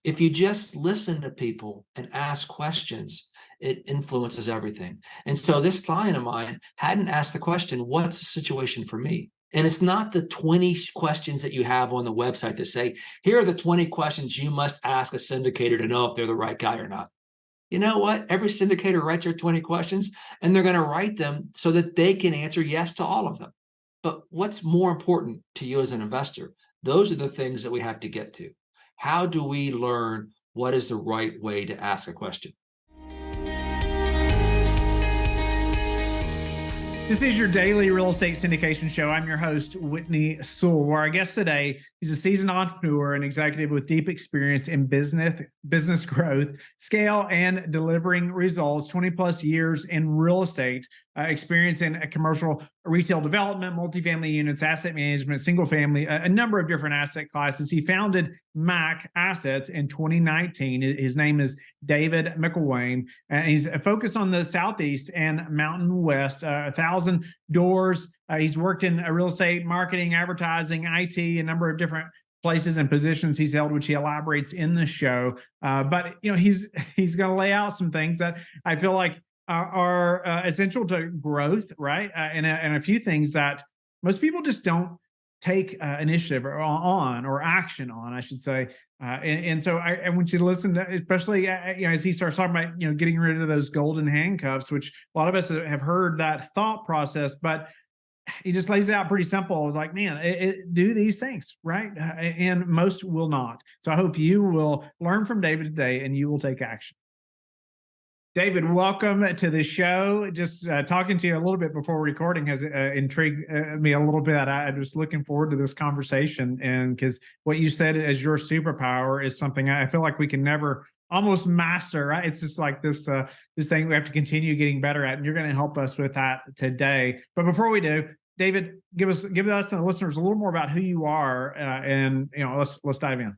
If you just listen to people and ask questions, it influences everything. And so this client of mine hadn't asked the question, what's the situation for me? And it's not the 20 questions that you have on the website that say, here are the 20 questions you must ask a syndicator to know if they're the right guy or not. You know what? Every syndicator writes their 20 questions, and they're going to write them so that they can answer yes to all of them. But what's more important to you as an investor? Those are the things that we have to get to. How do we learn what is the right way to ask a question? This is your daily real estate syndication show. I'm your host, Whitney Sewell, where our guest today is a seasoned entrepreneur and executive with deep experience in business growth, scale, and delivering results, 20 plus years in real estate, experience in commercial retail development, multifamily units, asset management, single family, a number of different asset classes. He founded Mac Assets in 2019. His name is David McElwain, and he's focused on the Southeast and Mountain West, 1,000 doors. He's worked in real estate, marketing, advertising, IT, a number of different places and positions he's held, which he elaborates in the show. But he's going to lay out some things that I feel like are essential to growth, right? And a few things that most people just don't take initiative or action on, I should say. And so I want you to listen to, especially as he starts talking about getting rid of those golden handcuffs, which a lot of us have heard that thought process, but he just lays it out pretty simple. It's like, man, do these things, right? And most will not. So I hope you will learn from David today and you will take action. David, welcome to the show. Just talking to you a little bit before recording has intrigued me a little bit. I'm just looking forward to this conversation, and because what you said as your superpower is something I feel like we can never almost master, right? It's just like this thing we have to continue getting better at, and you're going to help us with that today. But before we do, David, give us and the listeners a little more about who you are, and let's dive in.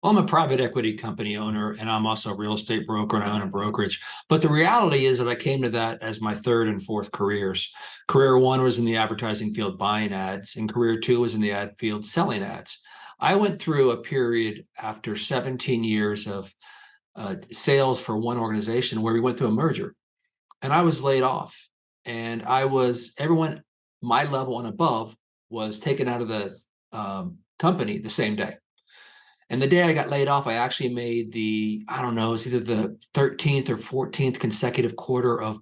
Well, I'm a private equity company owner, and I'm also a real estate broker, and I own a brokerage. But the reality is that I came to that as my third and fourth careers. Career one was in the advertising field buying ads, and career two was in the ad field selling ads. I went through a period after 17 years of sales for one organization where we went through a merger, and I was laid off. And everyone, my level and above, was taken out of the company the same day. And the day I got laid off, I actually made it's either the 13th or 14th consecutive quarter of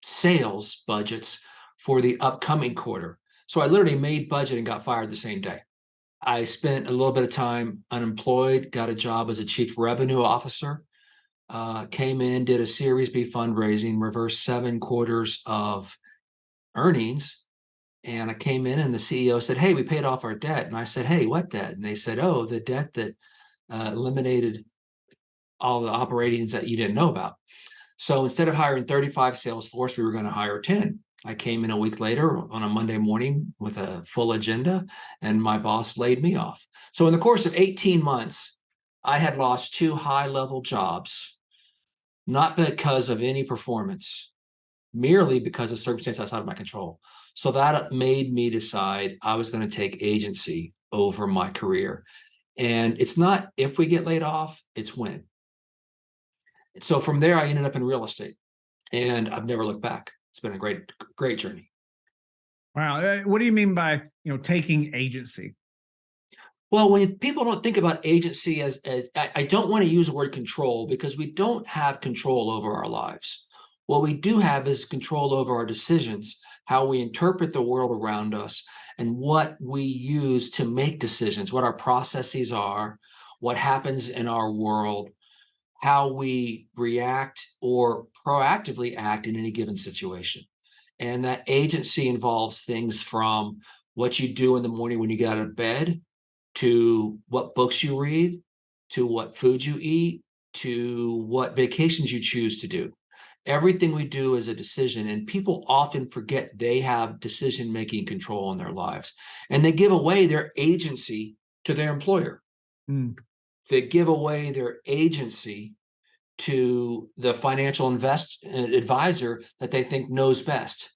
sales budgets for the upcoming quarter. So I literally made budget and got fired the same day. I spent a little bit of time unemployed, got a job as a chief revenue officer, came in, did a Series B fundraising, reversed 7 quarters of earnings. And I came in and the CEO said, hey, we paid off our debt. And I said, hey, what debt? And they said, oh, the debt that eliminated all the operations that you didn't know about. So instead of hiring 35 sales force, we were going to hire 10. I came in a week later on a Monday morning with a full agenda, and my boss laid me off. So in the course of 18 months, I had lost 2 high-level jobs, not because of any performance, merely because of circumstances outside of my control. So that made me decide I was going to take agency over my career. And it's not if we get laid off, it's when. So from there, I ended up in real estate, and I've never looked back. It's been a great, great journey. Wow. What do you mean by, taking agency? Well, when people don't think about agency as I don't want to use the word control, because we don't have control over our lives. What we do have is control over our decisions, how we interpret the world around us, and what we use to make decisions, what our processes are, what happens in our world, how we react or proactively act in any given situation. And that agency involves things from what you do in the morning when you get out of bed, to what books you read, to what food you eat, to what vacations you choose to do. Everything we do is a decision, and people often forget they have decision-making control in their lives, and they give away their agency to their employer. They give away their agency to the financial advisor that they think knows best.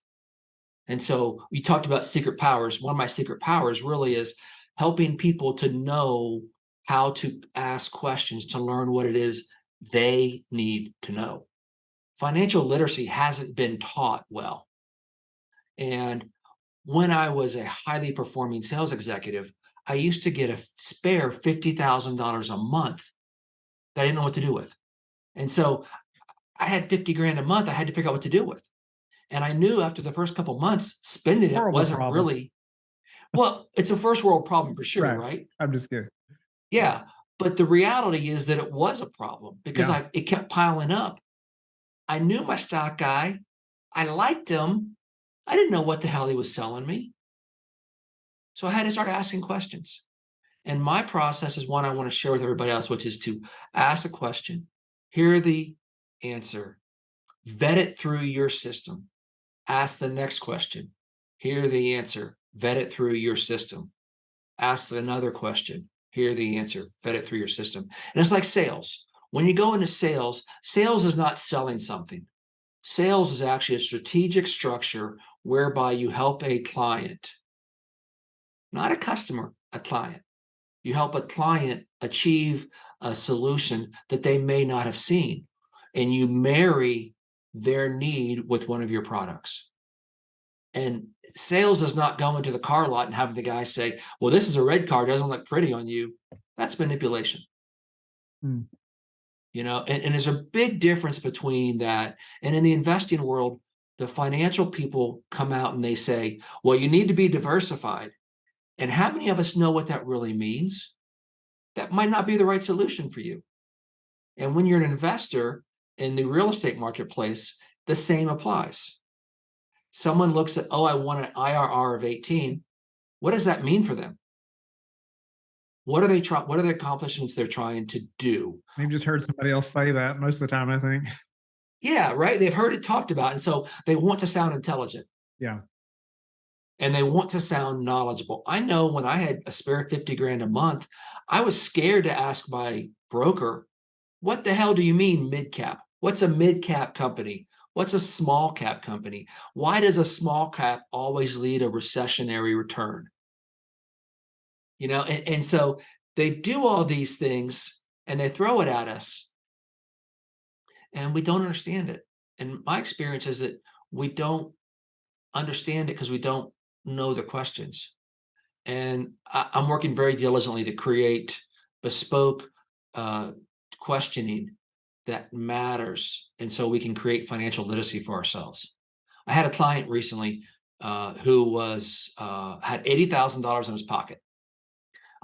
And so we talked about secret powers. One of my secret powers really is helping people to know how to ask questions to learn what it is they need to know. Financial literacy hasn't been taught well. And when I was a highly performing sales executive, I used to get a spare $50,000 a month that I didn't know what to do with. And so I had 50 grand a month I had to figure out what to do with. And I knew after the first couple months, spending it Horrible wasn't problem. really, well, it's a first world problem for sure, Right. right? I'm just kidding. Yeah. But the reality is that it was a problem because Yeah. it kept piling up. I knew my stock guy. I liked him. I didn't know what the hell he was selling me. So I had to start asking questions. And my process is one I want to share with everybody else, which is to ask a question, hear the answer, vet it through your system, ask the next question, hear the answer, vet it through your system, ask another question, hear the answer, vet it through your system. And it's like sales. When you go into sales, sales is not selling something. Sales is actually a strategic structure whereby you help a client, not a customer, a client. You help a client achieve a solution that they may not have seen, and you marry their need with one of your products. And sales is not going to the car lot and having the guy say, well, this is a red car, doesn't look pretty on you. That's manipulation. Mm. And there's a big difference between that. And in the investing world, the financial people come out and they say, well, you need to be diversified. And how many of us know what that really means? That might not be the right solution for you. And when you're an investor in the real estate marketplace, the same applies. Someone looks at, oh, I want an IRR of 18. What does that mean for them? What are the accomplishments they're trying to do? You've just heard somebody else say that most of the time, I think. Yeah, right. They've heard it talked about. And so they want to sound intelligent. Yeah. And they want to sound knowledgeable. I know when I had a spare 50 grand a month, I was scared to ask my broker, what the hell do you mean mid-cap? What's a mid-cap company? What's a small cap company? Why does a small cap always lead a recessionary return? And so they do all these things and they throw it at us and we don't understand it. And my experience is that we don't understand it because we don't know the questions. And I'm working very diligently to create bespoke questioning that matters. And so we can create financial literacy for ourselves. I had a client recently who had $80,000 in his pocket.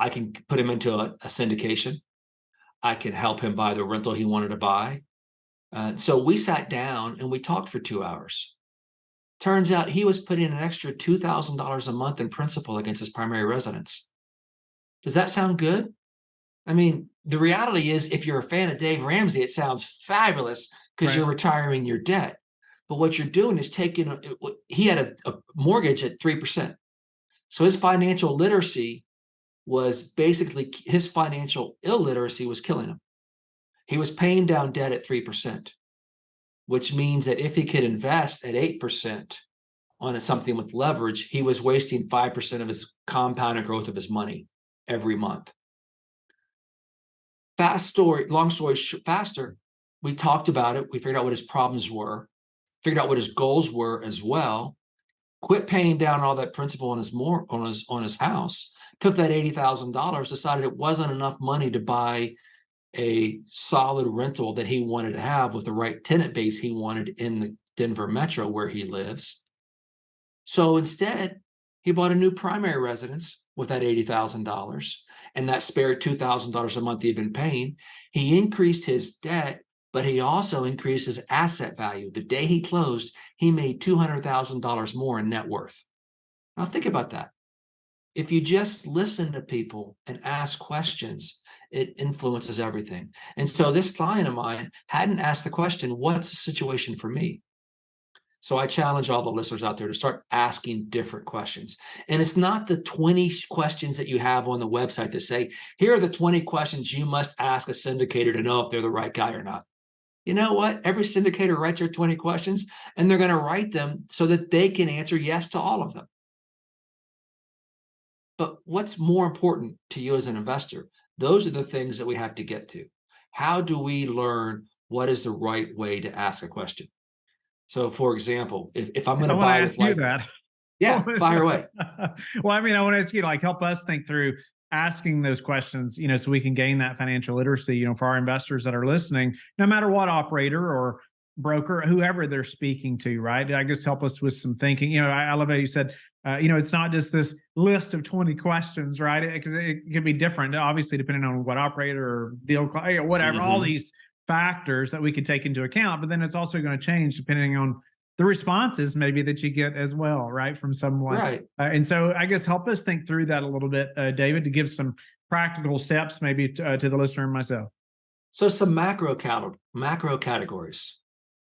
I can put him into a syndication. I can help him buy the rental he wanted to buy. So we sat down and we talked for 2 hours. Turns out he was putting an extra $2,000 a month in principal against his primary residence. Does that sound good? I mean, the reality is, if you're a fan of Dave Ramsey, it sounds fabulous because you're retiring your debt. But what you're doing is he had a mortgage at 3%. So his financial literacy was basically, his financial illiteracy was killing him. He was paying down debt at 3%, which means that if he could invest at 8% on something with leverage, he was wasting 5% of his compounded growth of his money every month. Long story faster, we talked about it. We figured out what his problems were, figured out what his goals were as well, quit paying down all that principal on his house, took that $80,000, decided it wasn't enough money to buy a solid rental that he wanted to have with the right tenant base he wanted in the Denver metro where he lives. So instead, he bought a new primary residence with that $80,000 and that spare $2,000 a month he'd been paying. He increased his debt, but he also increased his asset value. The day he closed, he made $200,000 more in net worth. Now think about that. If you just listen to people and ask questions, it influences everything. And so this client of mine hadn't asked the question, what's the situation for me? So I challenge all the listeners out there to start asking different questions. And it's not the 20 questions that you have on the website that say, here are the 20 questions you must ask a syndicator to know if they're the right guy or not. You know what? Every syndicator writes their 20 questions, and they're going to write them so that they can answer yes to all of them. But what's more important to you as an investor? Those are the things that we have to get to. How do we learn what is the right way to ask a question? So for example, if I'm going I to want to buy with ask you like, that. yeah, fire away. Well, I mean, I want to ask you, like, help us think through asking those questions, so we can gain that financial literacy, for our investors that are listening, no matter what operator or broker, whoever they're speaking to, right? I guess help us with some thinking. I love how you said, it's not just this list of 20 questions, right? Because it could be different, obviously, depending on what operator or deal, whatever, all Mhm. these factors that we could take into account. But then it's also going to change depending on the responses maybe that you get as well, right, from someone. Right. And so I guess help us think through that a little bit, David, to give some practical steps maybe to the listener and myself. So some macro categories: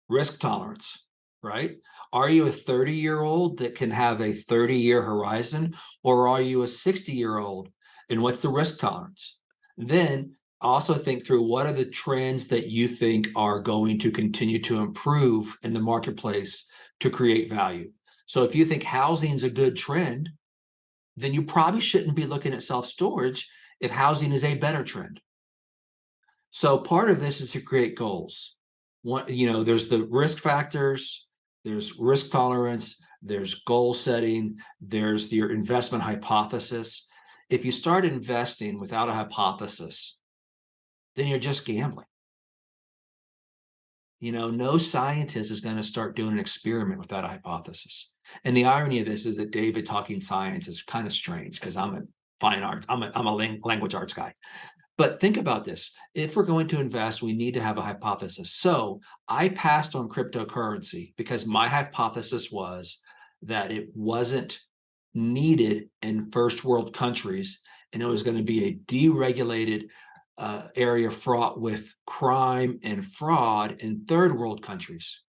risk tolerance, right? Are you a 30-year-old that can have a 30-year horizon, or are you a 60-year-old? And what's the risk tolerance? Then also think through what are the trends that you think are going to continue to improve in the marketplace to create value. So if you think housing's a good trend, then you probably shouldn't be looking at self-storage if housing is a better trend. So part of this is to create goals. There's the risk factors, there's risk tolerance, there's goal setting, there's your investment hypothesis. If you start investing without a hypothesis, then you're just gambling. No scientist is going to start doing an experiment without a hypothesis. And the irony of this is that David talking science is kind of strange because I'm a fine arts, I'm a language arts guy. But think about this. If we're going to invest, we need to have a hypothesis. So I passed on cryptocurrency because my hypothesis was that it wasn't needed in first world countries, and it was going to be a deregulated area fraught with crime and fraud in third world countries.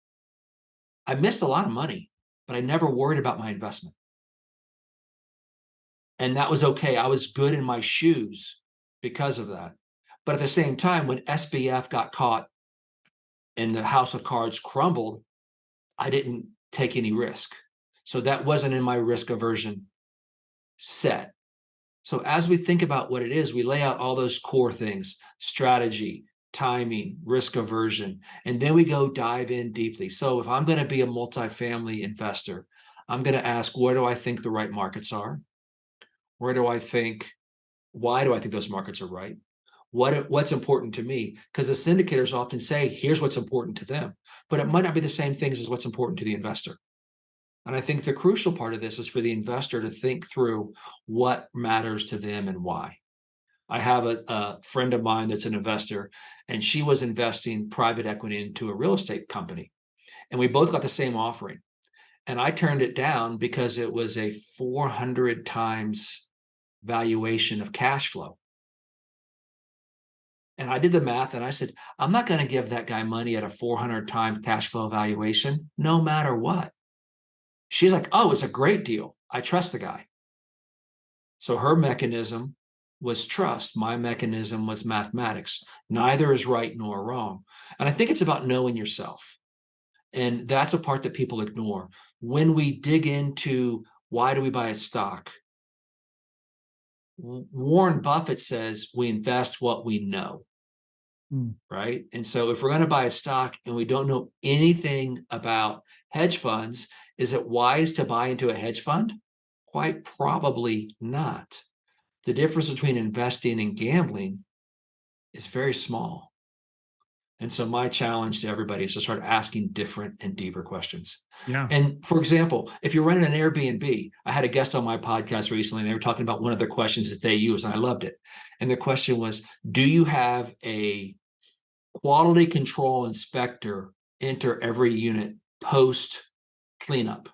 I missed a lot of money, but I never worried about my investment. And that was okay. I was good in my shoes because of that. But at the same time, when SBF got caught and the house of cards crumbled, I didn't take any risk. So that wasn't in my risk aversion set. So as we think about what it is, we lay out all those core things: strategy, timing, risk aversion, and then we go dive in deeply. So if I'm going to be a multifamily investor, I'm going to ask, where do I think the right markets are? Why do I think those markets are right? What's important to me? Because the syndicators often say, here's what's important to them, but it might not be the same things as what's important to the investor. And I think the crucial part of this is for the investor to think through what matters to them and why. I have a friend of mine that's an investor, and she was investing private equity into a real estate company. And we both got the same offering. And I turned it down because it was a 400 times valuation of cash flow. And I did the math and I said, I'm not going to give that guy money at a 400 times cash flow valuation, no matter what. She's like, oh, it's a great deal. I trust the guy. So her mechanism was trust. My mechanism was mathematics. Neither is right nor wrong. And I think it's about knowing yourself. And that's a part that people ignore. When we dig into why do we buy a stock, Warren Buffett says we invest what we know. Right. And so if we're going to buy a stock and we don't know anything about hedge funds, is it wise to buy into a hedge fund? Quite probably not. The difference between investing and gambling is very small. And so my challenge to everybody is to start asking different and deeper questions. Yeah. And for example, if you're running an Airbnb, I had a guest on my podcast recently, and they were talking about one of the questions that they use, and I loved it. And the question was, do you have a quality control inspector enter every unit post cleanup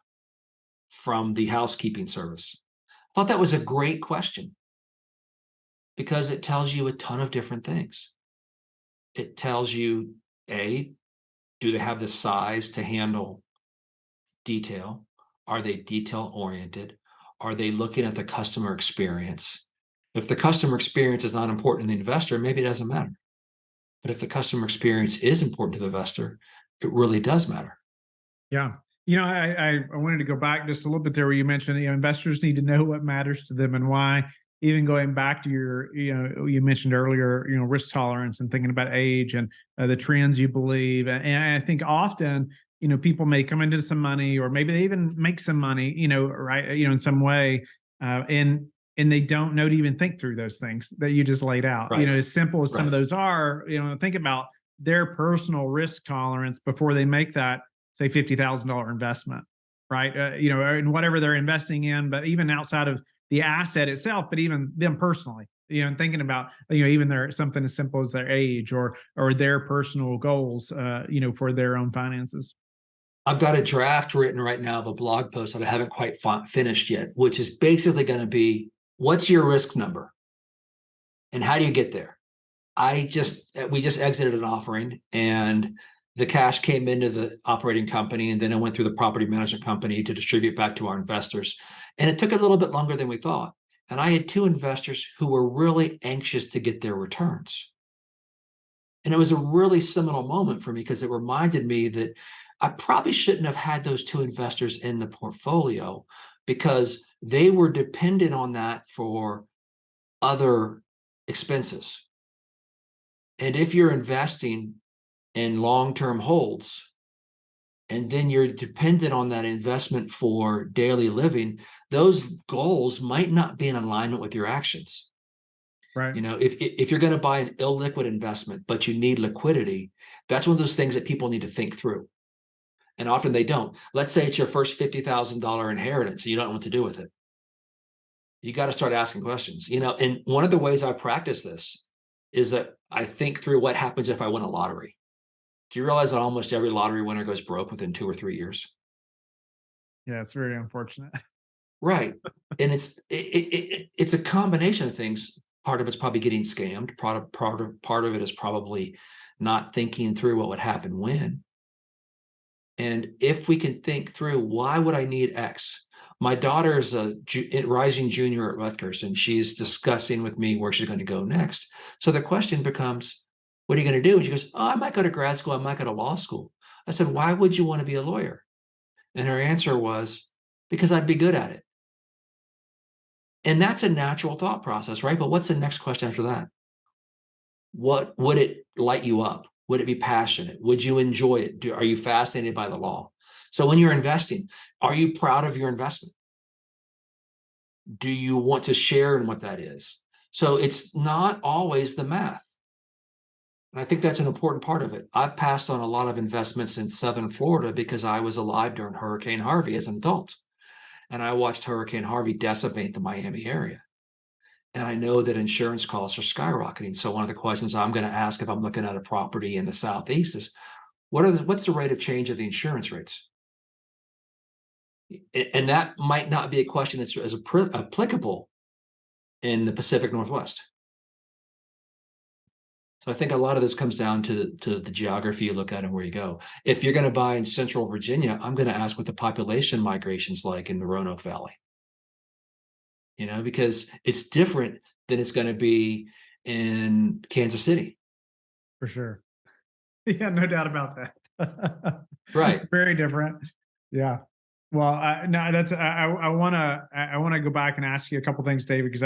from the housekeeping service? I thought that was a great question because it tells you a ton of different things. It tells you, A, do they have the size to handle detail? Are they detail oriented? Are they looking at the customer experience? If the customer experience is not important to the investor, maybe it doesn't matter. But if the customer experience is important to the investor, it really does matter. Yeah. I wanted to go back just a little bit there where you mentioned, investors need to know what matters to them and why. even going back to your, you mentioned earlier, risk tolerance and thinking about age and the trends you believe. And I think often, people may come into some money, or maybe they even make some money, right, in some way, and they don't know to even think through those things that you just laid out. Right. As simple as some of Right. those are, think about their personal risk tolerance before they make that, say, $50,000 investment, right? And whatever they're investing in, but even outside of the asset itself, but even them personally, and thinking about, even their something as simple as their age or their personal goals, for their own finances. I've got a draft written right now of a blog post that I haven't quite finished yet, which is basically going to be, what's your risk number and how do you get there? We just exited an offering, and the cash came into the operating company, and then it went through the property management company to distribute back to our investors. And it took a little bit longer than we thought. And I had two investors who were really anxious to get their returns. And it was a really seminal moment for me because it reminded me that I probably shouldn't have had those two investors in the portfolio, because they were dependent on that for other expenses. And if you're investing in long-term holds, and then you're dependent on that investment for daily living, those goals might not be in alignment with your actions. Right. If you're going to buy an illiquid investment, but you need liquidity, that's one of those things that people need to think through. And often they don't. Let's say it's your first $50,000 inheritance, and you don't know what to do with it. You got to start asking questions, and one of the ways I practice this is that I think through what happens if I win a lottery. Do you realize that almost every lottery winner goes broke within 2 or 3 years? Yeah, it's very unfortunate. Right. And it's a combination of things. Part of it's probably getting scammed. Part of it is probably not thinking through what would happen when. And if we can think through, why would I need X? My daughter is a rising junior at Rutgers, and she's discussing with me where she's going to go next. So the question becomes, what are you going to do? And she goes, oh, I might go to grad school. I might go to law school. I said, why would you want to be a lawyer? And her answer was, because I'd be good at it. And that's a natural thought process, right? But what's the next question after that? What would it light you up? Would it be passionate? Would you enjoy it? Are you fascinated by the law? So when you're investing, are you proud of your investment? Do you want to share in what that is? So it's not always the math. And I think that's an important part of it. I've passed on a lot of investments in Southern Florida because I was alive during Hurricane Harvey as an adult. And I watched Hurricane Harvey decimate the Miami area. And I know that insurance costs are skyrocketing. So one of the questions I'm going to ask if I'm looking at a property in the Southeast is, what's the rate of change of the insurance rates? And that might not be a question that's as applicable in the Pacific Northwest. So I think a lot of this comes down to the geography you look at and where you go. If you're going to buy in Central Virginia, I'm going to ask what the population migration's like in the Roanoke Valley. Because it's different than it's going to be in Kansas City. For sure. Yeah, no doubt about that. Right. Very different. Yeah. Well, no, that's I want to go back and ask you a couple things, David, because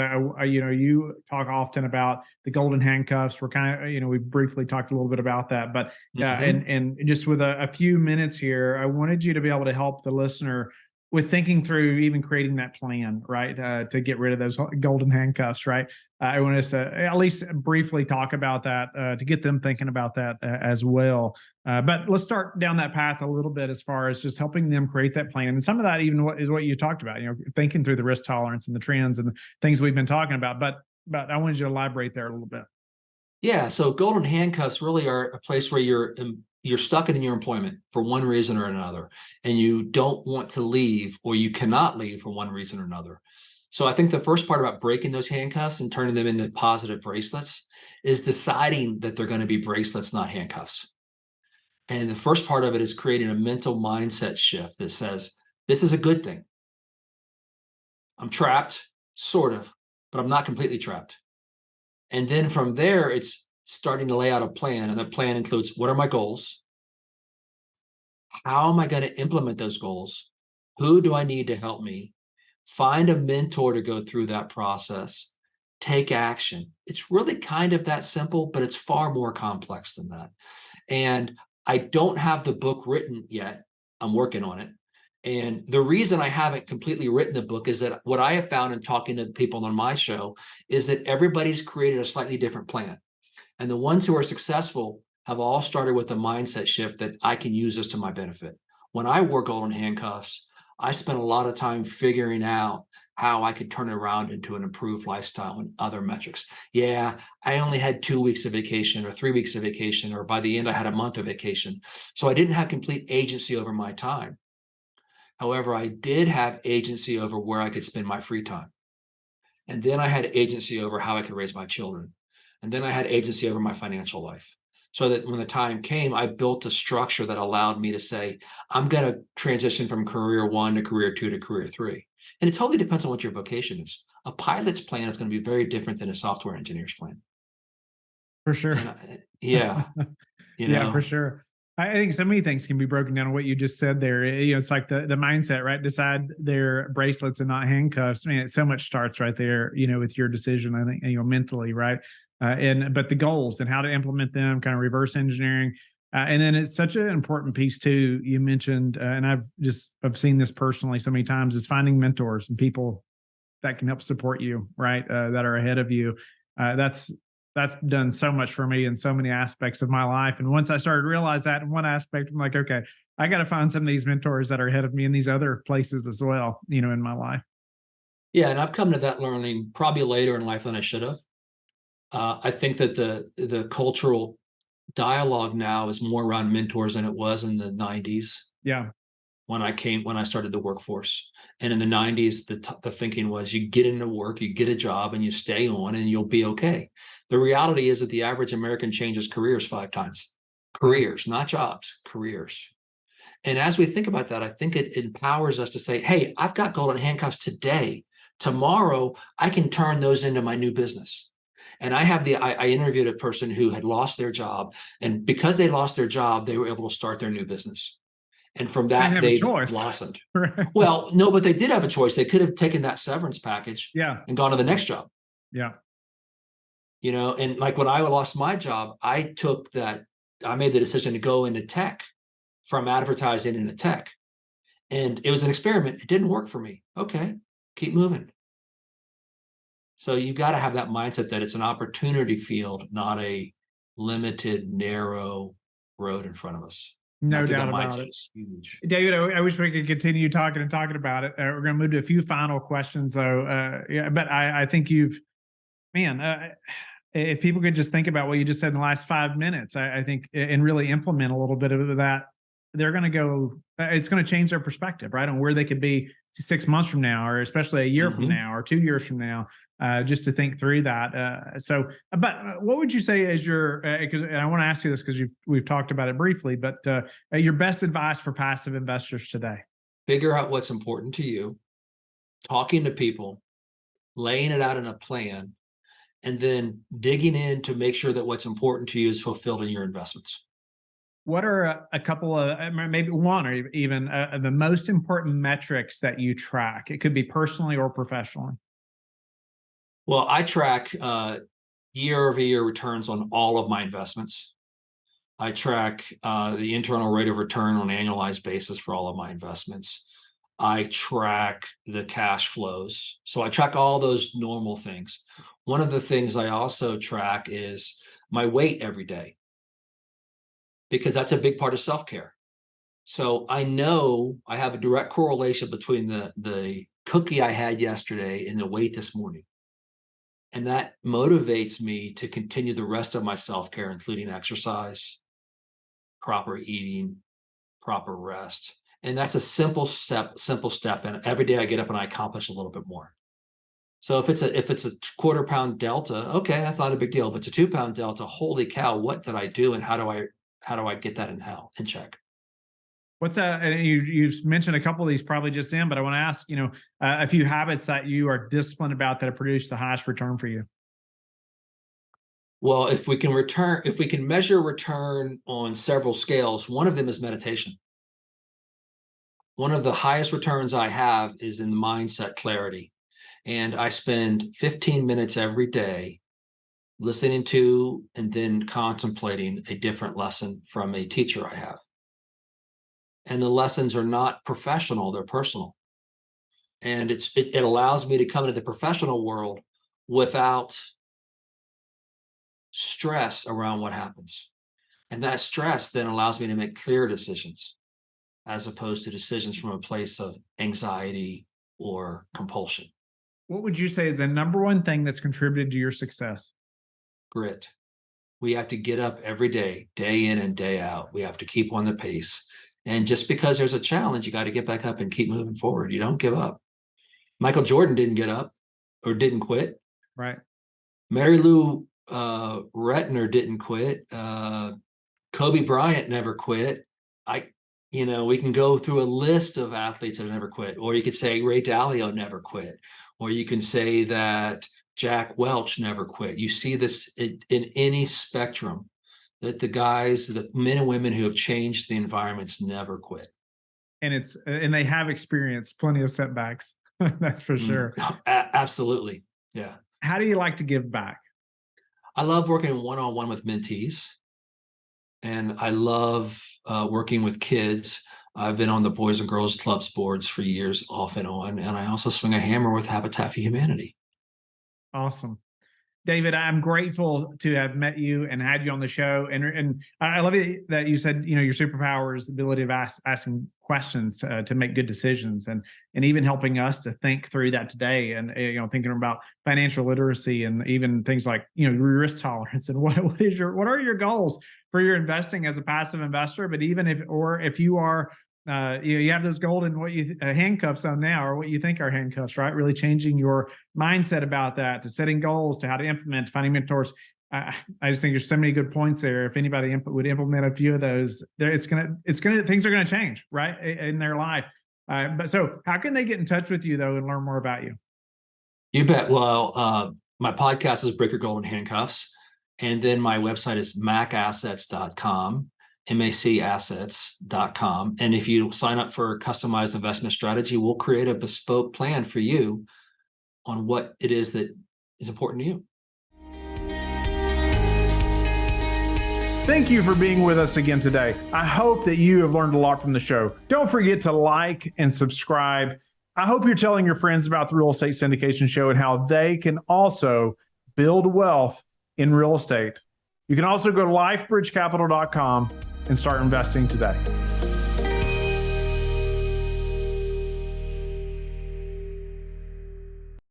you talk often about the golden handcuffs. We're kind of we briefly talked a little bit about that, but and just with a few minutes here, I wanted you to be able to help the listener with thinking through even creating that plan, right, to get rid of those golden handcuffs, right? I want us to at least briefly talk about that to get them thinking about that as well. But let's start down that path a little bit as far as just helping them create that plan. And some of that even is what you talked about, thinking through the risk tolerance and the trends and the things we've been talking about. But I wanted you to elaborate there a little bit. Yeah. So golden handcuffs really are a place where you're stuck in your employment for one reason or another, and you don't want to leave, or you cannot leave for one reason or another. So I think the first part about breaking those handcuffs and turning them into positive bracelets is deciding that they're going to be bracelets, not handcuffs. And the first part of it is creating a mental mindset shift that says, this is a good thing. I'm trapped, sort of, but I'm not completely trapped. And then from there, it's starting to lay out a plan. And the plan includes, what are my goals? How am I going to implement those goals? Who do I need to help me? Find a mentor to go through that process. take action. It's really kind of that simple, but it's far more complex than that. And I don't have the book written yet. I'm working on it. And the reason I haven't completely written the book is that what I have found in talking to people on my show is that everybody's created a slightly different plan. And the ones who are successful have all started with a mindset shift that I can use this to my benefit. When I wore golden handcuffs, I spent a lot of time figuring out how I could turn it around into an improved lifestyle and other metrics. Yeah, I only had 2 weeks of vacation or 3 weeks of vacation, or by the end, I had a month of vacation. So I didn't have complete agency over my time. However, I did have agency over where I could spend my free time. And then I had agency over how I could raise my children. And then I had agency over my financial life. So that when the time came, I built a structure that allowed me to say, I'm going to transition from career 1 to career 2 to career 3. And it totally depends on what your vocation is. A pilot's plan is going to be very different than a software engineer's plan. For sure. And yeah, Yeah, for sure. I think so many things can be broken down on what you just said there. It's like the mindset, right? Decide their bracelets and not handcuffs. I mean, so much starts right there, with your decision, I think, mentally, right? But the goals and how to implement them, kind of reverse engineering. And then it's such an important piece too. You mentioned, and I've seen this personally so many times, is finding mentors and people that can help support you, right? That are ahead of you. That's done so much for me in so many aspects of my life. And once I started to realize that in one aspect, I'm like, okay, I got to find some of these mentors that are ahead of me in these other places as well, in my life. Yeah, and I've come to that learning probably later in life than I should have. I think that the cultural dialogue now is more around mentors than it was in the 90s. Yeah. When I started the workforce. And in the 90s, the thinking was you get into work, you get a job, and you stay on, and you'll be okay. The reality is that the average American changes careers 5 times. Careers, not jobs, careers. And as we think about that, I think it empowers us to say, hey, I've got golden handcuffs today. Tomorrow, I can turn those into my new business. And I interviewed a person who had lost their job, and because they lost their job, they were able to start their new business. And from They didn't that, have a they've choice. blossomed. Right. Well, no, but they did have a choice. They could have taken that severance package Yeah. and gone to the next job. Yeah. And like when I lost my job, I made the decision to go into tech, from advertising into tech. And it was an experiment. It didn't work for me. Okay, keep moving. So you got to have that mindset that it's an opportunity field, not a limited, narrow road in front of us. And I No think that doubt about mindset it. is huge. David, I wish we could continue talking and talking about it. We're going to move to a few final questions, though. Yeah, but I think if people could just think about what you just said in the last 5 minutes, I think, and really implement a little bit of that, they're going to go. It's going to change their perspective, right, on where they could be 6 months from now, or especially a year from now, or 2 years from now. Just to think through that. But what would you say is your? Because and I want to ask you this because we've talked about it briefly, but your best advice for passive investors today? Figure out what's important to you, talking to people, laying it out in a plan, and then digging in to make sure that what's important to you is fulfilled in your investments. What are a couple of, maybe one, or even the most important metrics that you track? It could be personally or professionally. Well, I track year-over-year returns on all of my investments. I track the internal rate of return on an annualized basis for all of my investments. I track the cash flows. So I track all those normal things. One of the things I also track is my weight every day, because that's a big part of self-care. So I know I have a direct correlation between the cookie I had yesterday and the weight this morning. And that motivates me to continue the rest of my self-care, including exercise, proper eating, proper rest. And that's a simple step. And every day I get up and I accomplish a little bit more. So if it's a quarter pound delta, okay, that's not a big deal. If it's a 2-pound delta, holy cow, what did I do? And how do I get that in check? What's and you've mentioned a couple of these probably just in, but I want to ask, a few habits that you are disciplined about that have produced the highest return for you. Well, if we can measure return on several scales, one of them is meditation. One of the highest returns I have is in mindset clarity. And I spend 15 minutes every day listening to and then contemplating a different lesson from a teacher I have. And the lessons are not professional, they're personal. And it allows me to come into the professional world without stress around what happens. And that stress then allows me to make clear decisions as opposed to decisions from a place of anxiety or compulsion. What would you say is the number one thing that's contributed to your success? Grit. We have to get up every day, day in and day out. We have to keep on the pace. And just because there's a challenge, you got to get back up and keep moving forward. You don't give up. Michael Jordan didn't get up or didn't quit. Right. Mary Lou Retner didn't quit. Kobe Bryant never quit. We can go through a list of athletes that have never quit, or you could say Ray Dalio never quit, or you can say that Jack Welch never quit. You see this in any spectrum, that the men and women who have changed the environments never quit. And they have experienced plenty of setbacks. That's for sure. Absolutely. Yeah. How do you like to give back? I love working one-on-one with mentees. And I love working with kids. I've been on the Boys and Girls Clubs boards for years, off and on. And I also swing a hammer with Habitat for Humanity. Awesome. David, I'm grateful to have met you and had you on the show. And I love it that you said, your superpower is the ability of asking questions to make good decisions, and even helping us to think through that today. And, thinking about financial literacy and even things like, risk tolerance and what are your goals for your investing as a passive investor. But even if you are, you have those golden handcuffs on now, or what you think are handcuffs, right? Really changing your mindset about that, to setting goals, to how to implement, finding mentors. I just think there's so many good points there. If anybody would implement a few of those, things are gonna change, right, in their life. But so, how can they get in touch with you though and learn more about you? You bet. Well, my podcast is Break Your Golden Handcuffs, and then my website is macassets.com. macassets.com. And if you sign up for a customized investment strategy, we'll create a bespoke plan for you on what it is that is important to you. Thank you for being with us again today. I hope that you have learned a lot from the show. Don't forget to like and subscribe. I hope you're telling your friends about the Real Estate Syndication Show and how they can also build wealth in real estate. You can also go to lifebridgecapital.com and start investing today.